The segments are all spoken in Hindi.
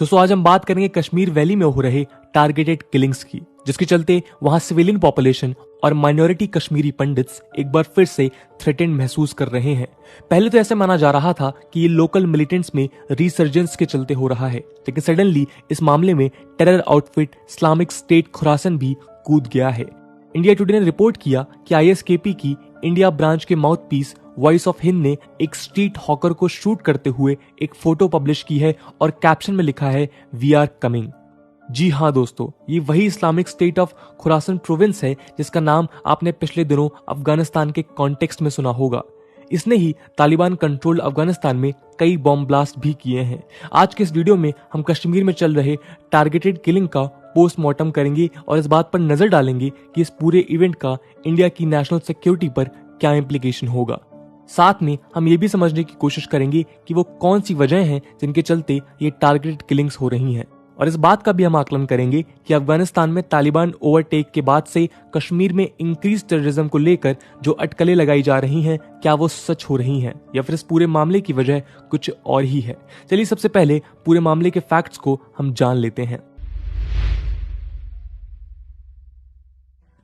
दोस्तों आज हम बात करेंगे कश्मीर वैली में हो रहे टारगेटेड किलिंग्स की, जिसके चलते वहां सिविलियन पॉपुलेशन और माइनॉरिटी कश्मीरी पंडित्स एक बार फिर से थ्रेटेंड महसूस कर रहे हैं। पहले तो ऐसे माना जा रहा था कि ये लोकल मिलिटेंट्स में रिसर्जेंस के चलते हो रहा है, लेकिन सडनली इस मामले में terror outfit Islamic state Khurasan भी कूद गया है। इंडिया टुडे ने रिपोर्ट किया कि आईएसकेपी की इंडिया ब्रांच के माउथपीस वॉइस ऑफ हिंद ने एक स्ट्रीट हॉकर को शूट करते हुए एक फोटो पब्लिश की है और कैप्शन में लिखा है वी आर कमिंग। जी हाँ दोस्तों, ये वही Islamic state of Khurasan province है जिसका नाम आपने पिछले दिनों अफगानिस्तान के कॉन्टेक्स्ट में सुना होगा। इसने ही तालिबान कंट्रोल्ड अफगानिस्तान में कई बॉम्ब ब्लास्ट भी किए हैं। आज के इस वीडियो में हम कश्मीर में चल रहे टारगेटेड किलिंग का पोस्टमार्टम करेंगे और इस बात पर नजर डालेंगे कि इस पूरे इवेंट का इंडिया की नेशनल सिक्योरिटी पर क्या इंप्लीकेशन होगा। साथ में हम ये भी समझने की कोशिश करेंगे कि वो कौन सी वजह हैं जिनके चलते ये टारगेटेड किलिंग्स हो रही हैं, और इस बात का भी हम आकलन करेंगे कि अफगानिस्तान में तालिबान ओवरटेक के बाद से कश्मीर में इंक्रीज टेररिज्म को लेकर जो अटकलें लगाई जा रही हैं, क्या वो सच हो रही हैं या फिर इस पूरे मामले की वजह कुछ और ही है। चलिए सबसे पहले पूरे मामले के फैक्ट्स को हम जान लेते हैं।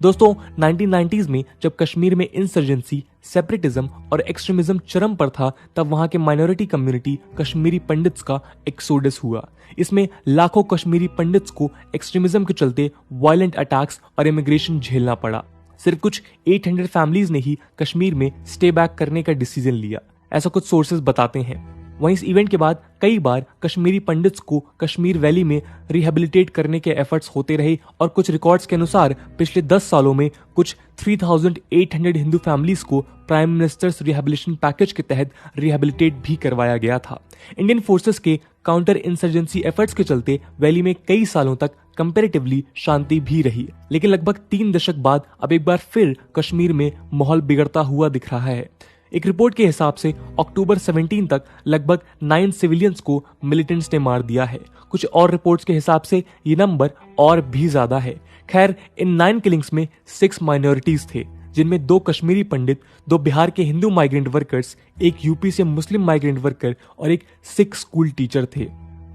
दोस्तों 1990s में जब कश्मीर में इंसर्जेंसी, सेपरेटिज्म और एक्सट्रीमिज्म चरम पर था, तब वहां के माइनॉरिटी कम्युनिटी कश्मीरी पंडित्स का एक्सोडस हुआ। इसमें लाखों कश्मीरी पंडित्स को एक्सट्रीमिज्म के चलते वायलेंट अटैक्स और इमिग्रेशन झेलना पड़ा। सिर्फ कुछ 800 फैमिलीज ने ही कश्मीर में स्टे बैक करने का डिसीजन लिया, ऐसा कुछ सोर्सेज बताते हैं। वहीं इस इवेंट के बाद कई बार कश्मीरी पंडित्स को कश्मीर वैली में रिहेबिलिटेट करने के एफर्ट्स होते रहे और कुछ रिकॉर्ड्स के अनुसार पिछले 10 सालों में कुछ 3800 हिंदू फैमिलीज को प्राइम मिनिस्टर्स रिहेबिलिटेशन पैकेज के तहत रिहेबिलिटेट भी करवाया गया था। इंडियन फोर्सेस के काउंटर इंसर्जेंसी एफर्ट्स के चलते वैली में कई सालों तक कंपैरेटिवली शांति भी रही, लेकिन लगभग 3 दशक बाद अब एक बार फिर कश्मीर में माहौल बिगड़ता हुआ दिख रहा है। एक रिपोर्ट के हिसाब से अक्टूबर 17 तक लगभग 9 सिविलियंस को मिलिटेंट्स ने मार दिया है। कुछ और रिपोर्ट्स के हिसाब से ये नंबर और भी ज्यादा है। खैर, इन 9 किलिंग्स में 6 माइनॉरिटीज थे, जिनमें 2 कश्मीरी पंडित, 2 बिहार के हिंदू माइग्रेंट वर्कर्स, एक यूपी से मुस्लिम माइग्रेंट वर्कर और एक सिख स्कूल टीचर थे।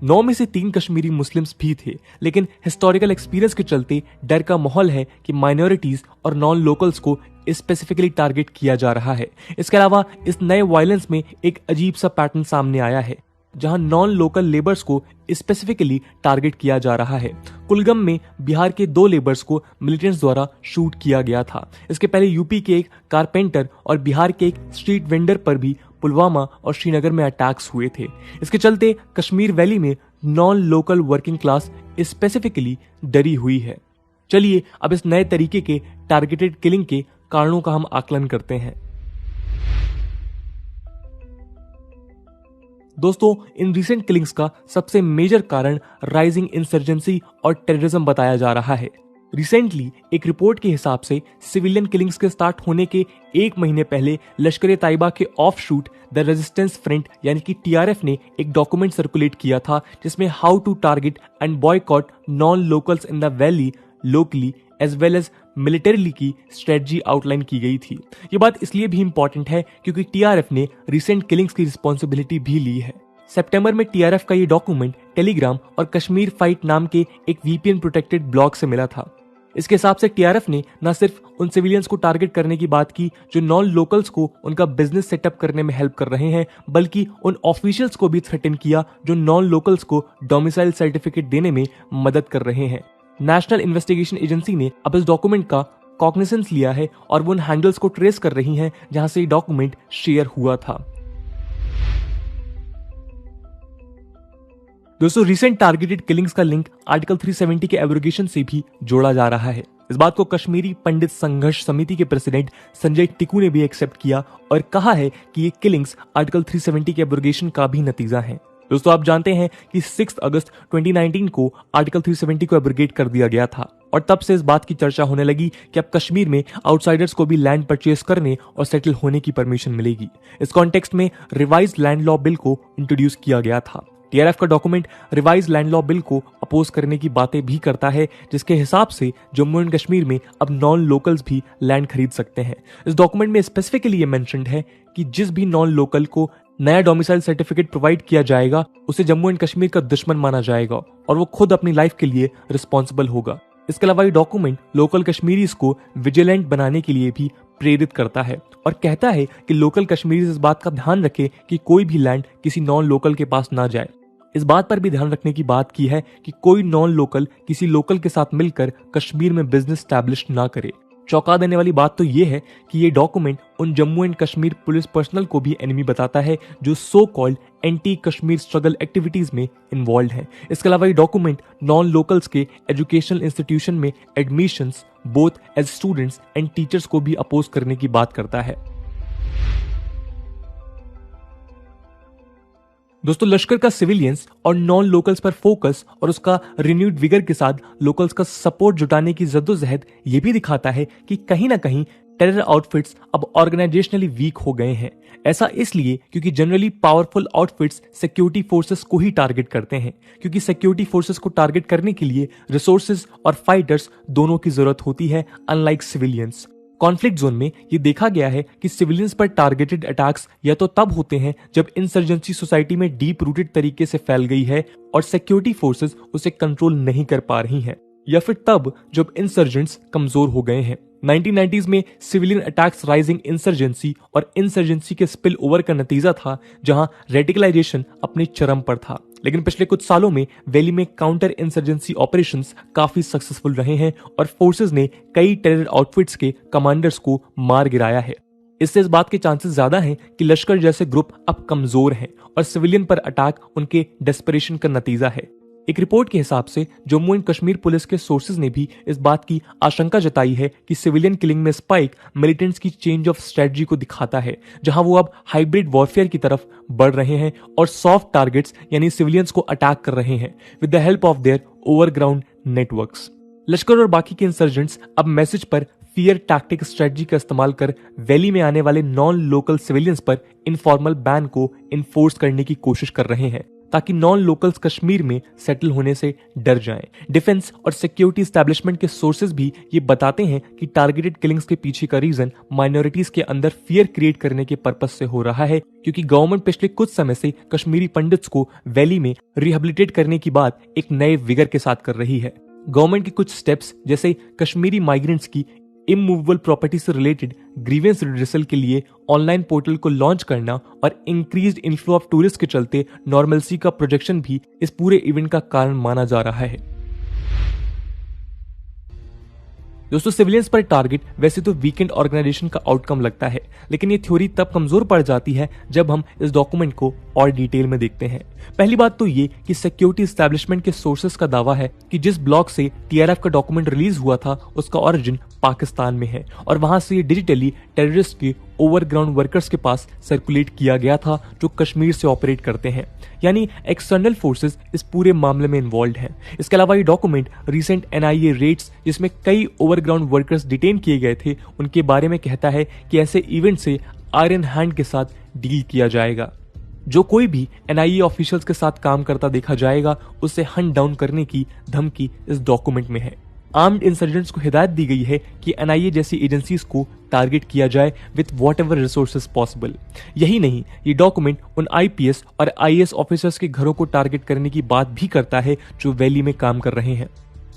9 में से 3 कश्मीरी मुस्लिम्स भी थे, लेकिन हिस्टोरिकल एक्सपीरियंस के चलते डर का माहौल है कि माइनॉरिटीज और नॉन लोकल्स को स्पेसिफिकली टारगेट किया जा रहा है। इसके अलावा इस नए वायलेंस में एक अजीब सा पैटर्न सामने आया है, जहां नॉन लोकल लेबर्स को स्पेसिफिकली टारगेट किया जा रहा है। कुलगम में बिहार के 2 लेबर्स को मिलिटेंट्स द्वारा शूट किया गया था। इसके पहले यूपी के एक कारपेंटर और बिहार के एक स्ट्रीट वेंडर पर भी पुलवामा और श्रीनगर में अटैक्स हुए थे। इसके चलते कश्मीर वैली में non local working class specifically डरी हुई है। चलिए अब इस नए तरीके के टारगेटेड किलिंग के कारणों का हम आकलन करते हैं। दोस्तों इन रिसेंट किलिंग्स का सबसे मेजर कारण राइजिंग इंसर्जेंसी और टेररिज्म बताया जा रहा है। रिसेंटली एक रिपोर्ट के हिसाब से सिविलियन किलिंग्स के स्टार्ट होने के 1 महीने पहले लश्कर-ए-तैयबा के ऑफशूट द रेजिस्टेंस फ्रंट यानी कि टीआरएफ ने एक डॉक्यूमेंट सर्कुलेट किया था, जिसमें how to target and boycott non locals in the valley locally as well as militarily की स्ट्रेटजी आउटलाइन की गई थी। ये बात इसलिए भी इंपॉर्टेंट है क्योंकि टीआरएफ ने रिसेंट किलिंग्स की रिस्पॉन्सिबिलिटी भी ली है। सितंबर में टीआरएफ का ये डॉक्यूमेंट टेलीग्राम और कश्मीर फाइट नाम के एक वीपीएन प्रोटेक्टेड ब्लॉग से मिला था। इसके हिसाब से टीआरएफ ने न सिर्फ उन सिविलियंस को टारगेट करने की बात की जो नॉन लोकल्स को उनका बिजनेस सेटअप करने में हेल्प कर रहे हैं, बल्कि उन ऑफिशियल्स को भी थ्रेटन किया जो नॉन लोकल्स को डोमिसाइल सर्टिफिकेट देने में मदद कर रहे हैं। नेशनल इन्वेस्टिगेशन एजेंसी ने अब इस डॉक्यूमेंट का कॉग्निसेंस लिया है और वो उन हैंडल्स को ट्रेस कर रही हैं जहां से ये डॉक्यूमेंट शेयर हुआ था। दोस्तों रिसेंट टारगेटेड किलिंग्स का लिंक आर्टिकल 370 के एब्रोगेशन से भी जोड़ा जा रहा है। इस बात को कश्मीरी पंडित संघर्ष समिति के प्रेसिडेंट संजय टिकू ने भी एक्सेप्ट किया और कहा है कि ये किलिंग्स आर्टिकल 370 के एब्रोगेशन का भी नतीजा है। दोस्तों आप जानते हैं कि 6 अगस्त 2019 को आर्टिकल 370 को एब्रोगेट कर दिया गया था और तब से इस बात की चर्चा होने लगी कि अब कश्मीर में आउटसाइडर्स को भी लैंड परचेज करने और सेटल होने की परमिशन मिलेगी। इस कॉन्टेक्स्ट में रिवाइज्ड लैंड लॉ बिल को इंट्रोड्यूस किया गया था। टीआरएफ का document revise land law bill को अपोज करने की बातें भी करता है, जिसके हिसाब से जम्मू एंड कश्मीर में अब नॉन लोकल्स भी लैंड खरीद सकते हैं। इस डॉक्यूमेंट में स्पेसिफिकली ये मेंशन्ड है कि जिस भी नॉन लोकल को नया डोमिसाइल सर्टिफिकेट प्रोवाइड किया जाएगा उसे जम्मू एंड कश्मीर का दुश्मन माना जाएगा और वो खुद अपनी लाइफ के लिए रिस्पॉन्सिबल होगा। इसके अलावा ये डॉक्यूमेंट लोकल कश्मीरीज को विजिलेंट बनाने के लिए भी प्रेरित करता है और कहता है कि लोकल कश्मीरीज इस बात का ध्यान रखें कि कोई भी लैंड किसी नॉन लोकल के पास ना जाए। इस बात पर भी ध्यान रखने की बात की है कि कोई नॉन लोकल किसी लोकल के साथ मिलकर कश्मीर में बिजनेस स्टैब्लिश ना करे। चौंका देने वाली बात तो ये है कि ये डॉक्यूमेंट उन Jammu and Kashmir police personnel को भी एनिमी बताता है जो so called anti Kashmir struggle activities में इन्वॉल्व हैं। इसके अलावा ये डॉक्यूमेंट नॉन लोकल्स के एजुकेशनल इंस्टीट्यूशन में admissions both as students and teachers को भी अपोज करने की बात करता है। दोस्तों, लश्कर का सिविलियंस और नॉन लोकल्स पर फोकस और उसका रिन्यूड विगर के साथ लोकल्स का सपोर्ट जुटाने की जद्दोजहद ये भी दिखाता है कि कहीं ना कहीं टेरर आउटफिट्स अब ऑर्गेनाइजेशनली वीक हो गए हैं। ऐसा इसलिए क्योंकि generally powerful outfits security forces को ही टारगेट करते हैं, क्योंकि सिक्योरिटी फोर्सेस को टारगेट करने के लिए रिसोर्सेज और फाइटर्स दोनों की जरूरत होती है, अनलाइक सिविलियंस। कॉन्फ्लिक्ट जोन में ये देखा गया है कि सिविलियंस पर टारगेटेड अटैक्स या तो तब होते हैं जब इंसर्जेंसी सोसाइटी में डीप रूटेड तरीके से फैल गई है और सिक्योरिटी फोर्सेस उसे कंट्रोल नहीं कर पा रही हैं, या फिर तब जब इंसर्जेंट्स कमजोर हो गए हैं। 1990s में सिविलियन अटैक्स राइजिंग इंसर्जेंसी और इंसर्जेंसी के स्पिल ओवर का नतीजा था, जहां रेडिकलाइजेशन अपने चरम पर था। लेकिन पिछले कुछ सालों में वैली में काउंटर इंसर्जेंसी ऑपरेशंस काफी सक्सेसफुल रहे हैं और फोर्सेस ने कई टेरर आउटफिट्स के कमांडर्स को मार गिराया है। इससे इस बात के चांसेस ज्यादा हैं कि लश्कर जैसे ग्रुप अब कमजोर हैं और सिविलियन पर अटैक उनके डेस्परेशन का नतीजा है। एक रिपोर्ट के हिसाब से जम्मू एंड कश्मीर पुलिस के सोर्सेज ने भी इस बात की आशंका जताई है कि सिविलियन किलिंग में स्पाइक मिलिटेंट्स की चेंज ऑफ स्ट्रेटजी को दिखाता है, जहां वो अब हाइब्रिड वॉरफेयर की तरफ बढ़ रहे हैं और सॉफ्ट टारगेट्स यानी सिविलियंस को अटैक कर रहे हैं with the help of their overground networks. लश्कर और बाकी के इंसर्जेंट्स अब मैसेज पर फियर टैक्टिक स्ट्रेटजी का इस्तेमाल कर वैली में आने वाले नॉन लोकल सिविलियंस पर इनफॉर्मल बैन को इन्फोर्स करने की कोशिश कर रहे हैं ताकि नॉन लोकल्स कश्मीर में सेटल होने से डर जाएं। डिफेंस और सिक्योरिटी एस्टैब्लिशमेंट के सोर्सेज भी ये बताते हैं कि टारगेटेड किलिंग्स के पीछे का रीजन माइनॉरिटीज के अंदर फियर क्रिएट करने के पर्पस से हो रहा है, क्योंकि गवर्नमेंट पिछले कुछ समय से कश्मीरी पंडित्स को वैली में रिहेबिलिटेट करने की बात एक नए विगर के साथ कर रही है। गवर्नमेंट के कुछ स्टेप्स जैसे कश्मीरी माइग्रेंट्स की इमूवेबल प्रॉपर्टी से रिलेटेड ग्रीवेंस रिड्रेसल के लिए ऑनलाइन पोर्टल को लॉन्च करना और इंक्रीज्ड इनफ्लो ऑफ टूरिस्ट के चलते नॉर्मलसी का प्रोजेक्शन भी इस पूरे इवेंट का कारण माना जा रहा है। दोस्तों, सिविलियंस पर टारगेट वैसे तो वीकेंड ऑर्गेनाइजेशन का आउटकम लगता है, लेकिन ये थ्योरी तब कमजोर पड़ जाती है जब हम इस डॉक्यूमेंट को और डिटेल में देखते हैं। पहली बात तो ये कि सिक्योरिटी एस्टैब्लिशमेंट के सोर्सेस का दावा है कि जिस ब्लॉक से टीआरएफ का डॉक्यूमेंट रिलीज हुआ था उसका ओरिजिन पाकिस्तान में है और वहां से ये डिजिटली टेररिस्ट के ओवरग्राउंड वर्कर्स के पास सर्कुलेट किया गया था जो कश्मीर से ऑपरेट करते हैं, यानी एक्सटर्नल फोर्सेस इस पूरे मामले में इन्वॉल्व हैं। इसके अलावा ये डॉक्यूमेंट रिसेंट एनआईए रेड्स जिसमें कई ओवरग्राउंड वर्कर्स डिटेन किए गए थे उनके बारे में कहता है कि ऐसे इवेंट से आयरन हैंड के साथ डील किया जाएगा। जो कोई भी एनआईए ऑफिशियल्स के साथ काम करता देखा जाएगा उसे हंट डाउन करने की धमकी इस डॉक्यूमेंट में है। आर्म्ड इंसर्जेंट्स को हिदायत दी गई है कि एनआईए जैसी एजेंसीज को टारगेट किया जाए विथ व्हाटएवर रिसोर्सेज पॉसिबल। यही नहीं, ये डॉक्यूमेंट उन आईपीएस और आईएएस ऑफिसर्स के घरों को टारगेट करने की बात भी करता है जो वैली में काम कर रहे हैं।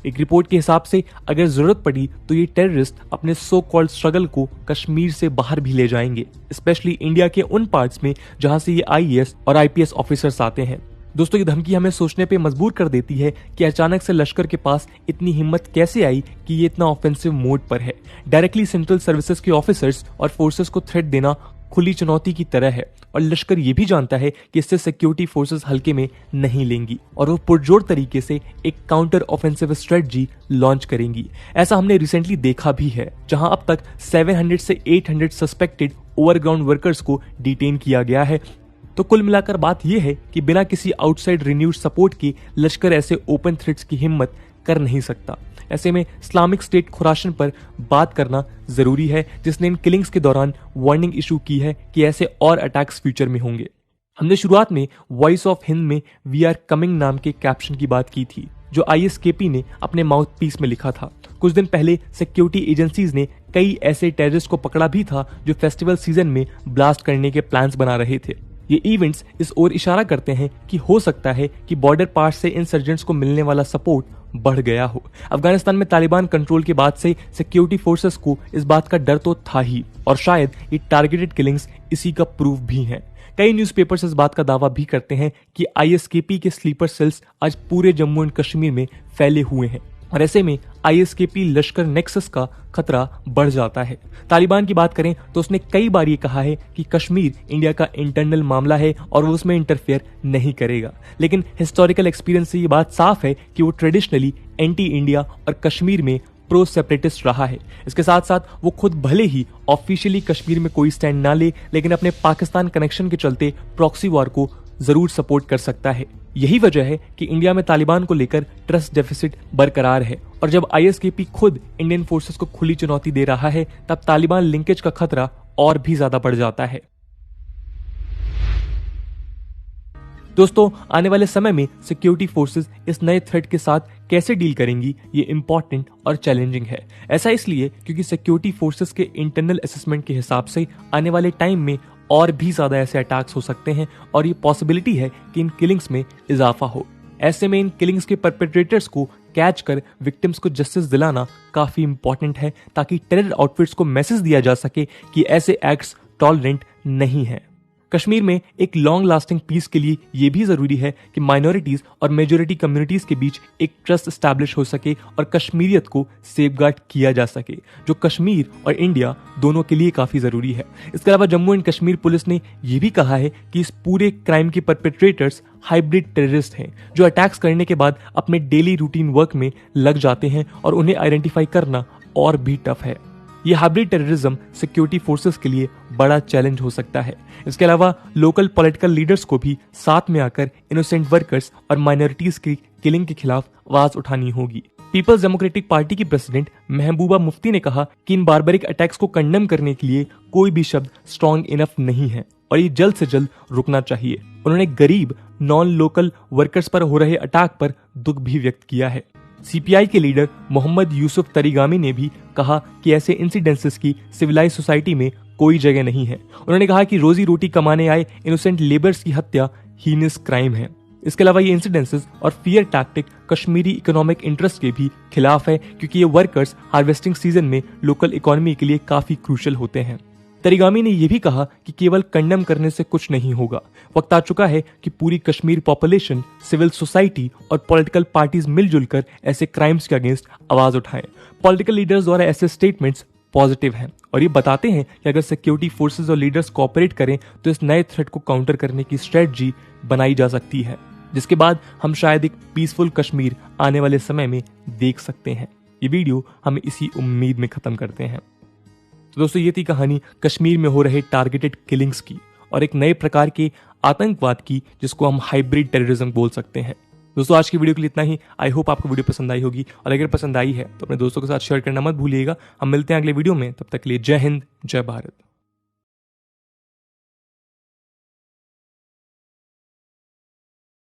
एक रिपोर्ट के हिसाब से अगर जरूरत पड़ी तो ये टेररिस्ट अपने सो कॉल्ड स्ट्रगल को कश्मीर से बाहर भी ले जाएंगे, स्पेशली इंडिया के उन पार्ट्स में जहां से ये आईएएस और आईपीएस ऑफिसर्स आते हैं। दोस्तों, ये धमकी हमें सोचने पे मजबूर कर देती है कि अचानक से लश्कर के पास इतनी हिम्मत कैसे आई कि ये इतना ऑफेंसिव मोड पर है। डायरेक्टली सेंट्रल सर्विसेज के ऑफिसर्स और फोर्सेस को थ्रेट देना खुली चुनौती की तरह है और लश्कर ये भी जानता है कि इससे सिक्योरिटी फोर्सेस हल्के में नहीं लेंगी और वो पुरजोर तरीके से एक काउंटर ऑफेंसिव स्ट्रेटजी लॉन्च करेंगी। ऐसा हमने रिसेंटली देखा भी है, जहां अब तक 700 से 800 सस्पेक्टेड ओवरग्राउंड वर्कर्स को डिटेन किया गया है। तो कुल मिलाकर बात यह है कि बिना किसी आउटसाइड रिन्यूड सपोर्ट के लश्कर ऐसे ओपन थ्रेट्स की हिम्मत कर नहीं सकता। ऐसे में इस्लामिक स्टेट खुरासन पर बात करना जरूरी है, जिसने इन किलिंग्स के दौरान वार्निंग इशू की है कि ऐसे और अटैक्स फ्यूचर में होंगे। हमने शुरुआत में वॉइस ऑफ हिंद में वी आर कमिंग नाम के कैप्शन की बात की थी, जो आईएसकेपी ने अपने माउथ पीस में लिखा था। कुछ दिन पहले सिक्योरिटी एजेंसीज ने कई ऐसे टेररिस्ट को पकड़ा भी था जो फेस्टिवल सीजन में ब्लास्ट करने के प्लान्स बना रहे थे। ये इवेंट्स इस ओर इशारा करते हैं कि हो सकता है कि बॉर्डर पास से इंसर्जेंट्स को मिलने वाला सपोर्ट बढ़ गया हो। अफगानिस्तान में तालिबान कंट्रोल के बाद से सिक्योरिटी फोर्सेस को इस बात का डर तो था ही, और शायद ये टारगेटेड किलिंग्स इसी का प्रूफ भी हैं। कई न्यूज़पेपर्स इस बात का दावा भी करते हैं कि आईएसकेपी के स्लीपर सेल्स आज पूरे जम्मू एंड कश्मीर में फैले हुए हैं, और ऐसे में आईएसकेपी लश्कर नेक्सस का खतरा बढ़ जाता है। तालिबान की बात करें तो उसने कई बार ये कहा है कि कश्मीर इंडिया का इंटरनल मामला है और वो उसमें इंटरफेयर नहीं करेगा, लेकिन हिस्टोरिकल एक्सपीरियंस से ये बात साफ है कि वो ट्रेडिशनली एंटी इंडिया और कश्मीर में प्रो सेपरेटिस्ट रहा है। इसके साथ साथ वो खुद भले ही ऑफिशियली कश्मीर में कोई स्टैंड ना ले, लेकिन अपने पाकिस्तान कनेक्शन के चलते प्रॉक्सी वॉर को जरूर सपोर्ट कर सकता है। यही वजह है कि इंडिया में तालिबान को लेकर ट्रस्ट डेफिसिट बरकरार है, और जब आईएसकेपी खुद इंडियन फोर्सेस को खुली चुनौती दे रहा है, तब तालिबान लिंकेज का खतरा और भी ज्यादा बढ़ जाता है। दोस्तों, आने वाले समय में सिक्योरिटी फोर्सेस इस नए थ्रेट के साथ कैसे डील करेंगी, ये इंपॉर्टेंट और चैलेंजिंग है। ऐसा इसलिए क्योंकि सिक्योरिटी फोर्सेस के इंटरनल असेसमेंट के हिसाब से आने वाले टाइम में और भी ज्यादा ऐसे अटैक्स हो सकते हैं, और ये पॉसिबिलिटी है कि इन किलिंग्स में इजाफा हो। ऐसे में इन किलिंग्स के परपेट्रेटर्स को कैच कर विक्टिम्स को जस्टिस दिलाना काफी इंपॉर्टेंट है, ताकि टेरर आउटफिट्स को मैसेज दिया जा सके कि ऐसे एक्ट्स टॉलरेंट नहीं है। कश्मीर में एक लॉन्ग लास्टिंग पीस के लिए यह भी जरूरी है कि माइनॉरिटीज और मेजोरिटी कम्युनिटीज के बीच एक ट्रस्ट एस्टैब्लिश हो सके और कश्मीरियत को सेफगार्ड किया जा सके, जो कश्मीर और इंडिया दोनों के लिए काफी जरूरी है। इसके अलावा जम्मू एंड कश्मीर पुलिस ने यह भी कहा है कि इस पूरे क्राइम के परपेट्रेटर्स हाइब्रिड टेररिस्ट हैं, जो अटैक्स करने के बाद अपने डेली रूटीन वर्क में लग जाते हैं, और उन्हें आइडेंटिफाई करना और भी टफ है। ये हाइब्रिड टेररिज्म सिक्योरिटी फोर्सेस के लिए बड़ा चैलेंज हो सकता है। इसके अलावा लोकल पॉलिटिकल लीडर्स को भी साथ में आकर इनोसेंट वर्कर्स और माइनॉरिटीज की किलिंग के खिलाफ आवाज उठानी होगी। पीपल्स डेमोक्रेटिक पार्टी की प्रेसिडेंट महबूबा मुफ्ती ने कहा कि इन बारबरिक अटैक्स को कंडेम करने के लिए कोई भी शब्द स्ट्रॉन्ग इनफ नहीं है, और ये जल्द से जल्द रुकना चाहिए। उन्होंने गरीब नॉन लोकल वर्कर्स पर हो रहे अटैक पर दुख भी व्यक्त किया है। सीपीआई के लीडर मोहम्मद यूसुफ तरीगामी ने भी कहा कि ऐसे इंसिडेंसेस की सिविलाइज सोसाइटी में कोई जगह नहीं है। उन्होंने कहा कि रोजी रोटी कमाने आए इनोसेंट लेबर्स की हत्या हीनस क्राइम है। इसके अलावा ये इंसिडेंसेस और fear tactic Kashmiri economic interest के भी खिलाफ है, क्योंकि ये वर्कर्स हार्वेस्टिंग सीजन में लोकल इकोनॉमी के लिए काफी क्रूशल होते हैं। तरीगामी ने यह भी कहा कि केवल कंडेम करने से कुछ नहीं होगा। वक्त आ चुका है कि पूरी कश्मीर पॉपुलेशन, सिविल सोसाइटी और पॉलिटिकल पार्टीज मिलजुल कर ऐसे क्राइम्स के अगेंस्ट आवाज उठाएं। पॉलिटिकल लीडर्स द्वारा ऐसे स्टेटमेंट्स पॉजिटिव हैं और ये बताते हैं कि अगर सिक्योरिटी फोर्सेस और लीडर्स कोऑपरेट करें तो इस नए थ्रेट को काउंटर करने की स्ट्रेटजी बनाई जा सकती है, जिसके बाद हम शायद एक पीसफुल कश्मीर आने वाले समय में देख सकते हैं। ये वीडियो हम इसी उम्मीद में खत्म करते हैं। तो दोस्तों, ये थी कहानी कश्मीर में हो रहे टारगेटेड किलिंग्स की और एक नए प्रकार के आतंकवाद की, जिसको हम हाइब्रिड टेररिज्म बोल सकते हैं। दोस्तों, आज की वीडियो के लिए इतना ही। आई होप आपको वीडियो पसंद आई होगी, और अगर पसंद आई है तो अपने दोस्तों के साथ शेयर करना मत भूलिएगा। हम मिलते हैं अगले वीडियो में, तब तक के लिए जय हिंद, जय भारत।